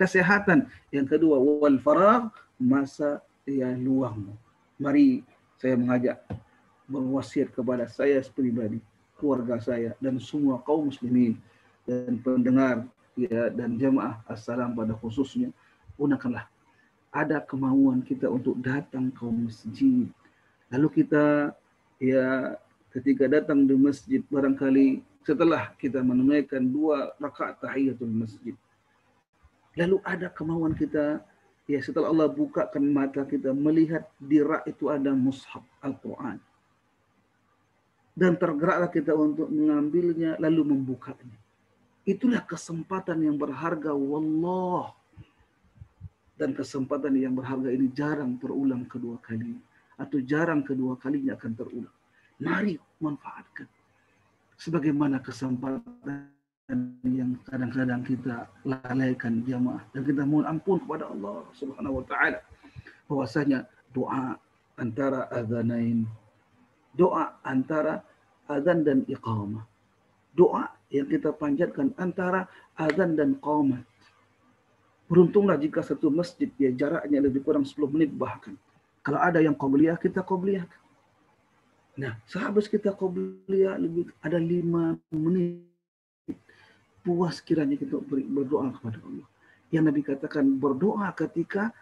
kesehatan. Yang kedua, wal faragh, masa luangmu. Mari saya mengajak, berwasiat kepada saya pribadi, keluarga saya, dan semua kaum muslimin dan pendengar dan jemaah assalam pada khususnya, gunakanlah ada kemauan kita untuk datang ke masjid. Lalu kita ketika datang di masjid, barangkali setelah kita menunaikan 2 rakaat tahiyatul masjid, lalu ada kemauan kita, setelah Allah bukakan mata kita, melihat di rak itu ada mushaf Al-Quran. Dan tergeraklah kita untuk mengambilnya, lalu membukanya. Itulah kesempatan yang berharga, wallah. Dan kesempatan yang berharga ini jarang terulang kedua kali. Atau jarang kedua kalinya akan terulang. Mari manfaatkan. Sebagaimana kesempatan yang kadang-kadang kita lalaikan jamaah, dan kita mohon ampun kepada Allah Subhanahu wa taala, bahwasanya doa antara adzanain, doa antara adzan dan iqamah, doa yang kita panjatkan antara adzan dan qamat. Beruntunglah jika satu masjid jaraknya lebih kurang 10 menit bahkan. Kalau ada yang qabliyah, kita qabliyahkan. Nah, sehabis kita qabliyah ada 5 menit. Puas kiranya kita berdoa kepada Allah. Yang Nabi katakan, berdoa ketika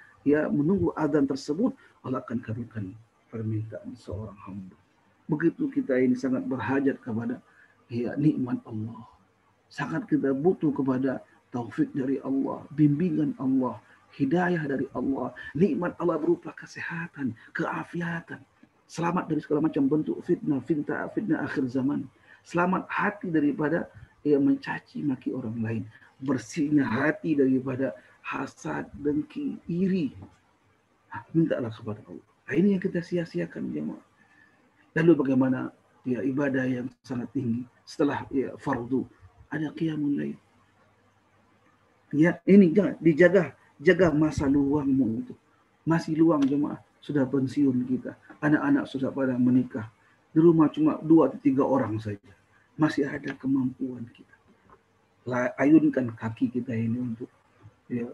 menunggu azan tersebut, Allah akan kabulkan permintaan seorang hamba. Begitu kita ini sangat berhajat kepada nikmat Allah. Sangat kita butuh kepada taufik dari Allah, bimbingan Allah, hidayah dari Allah. Nikmat Allah berupa kesehatan, keafiatan, selamat dari segala macam bentuk fitnah akhir zaman. Selamat hati daripada mencaci maki orang lain, bersihnya hati daripada hasad, dengki, iri. Mintalah kepada Allah. Ini yang kita sia-siakan jemaah. Lalu bagaimana ibadah yang sangat tinggi setelah fardu, ada qiyamul lail. Ini jaga masa luangmu itu. Masih luang jemaah, sudah pensiun kita. Anak-anak sudah pada menikah. Di rumah cuma 2 atau 3 orang saja. Masih ada kemampuan kita. Ayunkan kaki kita ini untuk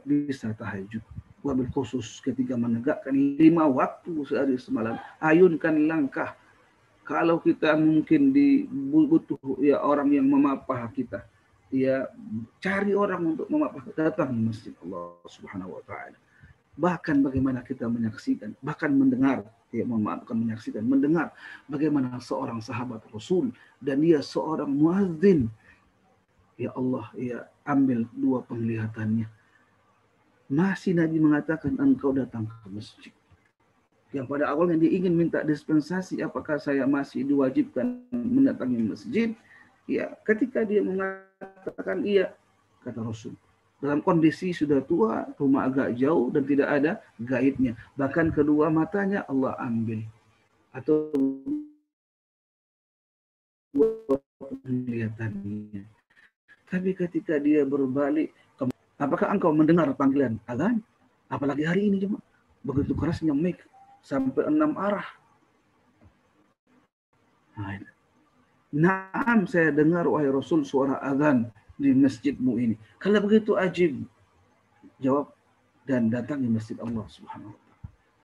bisa tahajud. Wabil khusus ketika menegakkan 5 waktu sehari semalam. Ayunkan langkah. Kalau kita mungkin butuh orang yang memapah kita, cari orang untuk memapah, datang di masjid Allah Subhanahu wa taala. Bahkan bagaimana kita menyaksikan, bahkan mendengar, mendengar bagaimana seorang sahabat Rasul dan dia seorang muadzin. Ya Allah, ambil 2 penglihatannya. Masih Nabi mengatakan, engkau datang ke masjid. Yang pada awalnya dia ingin minta dispensasi, apakah saya masih diwajibkan mendatangi masjid? Ketika dia mengatakan iya, kata Rasul, dalam kondisi sudah tua, rumah agak jauh dan tidak ada gaibnya. Bahkan kedua matanya Allah ambil. Atau kelihatannya. Tapi ketika dia berbalik, apakah engkau mendengar panggilan azan? Apalagi hari ini cuma begitu kerasnya mic sampai 6 arah. Naam, saya dengar wahai Rasul suara azan di masjidmu ini. Kalau begitu ajib, jawab dan datang di masjid Allah Subhanahu wa taala.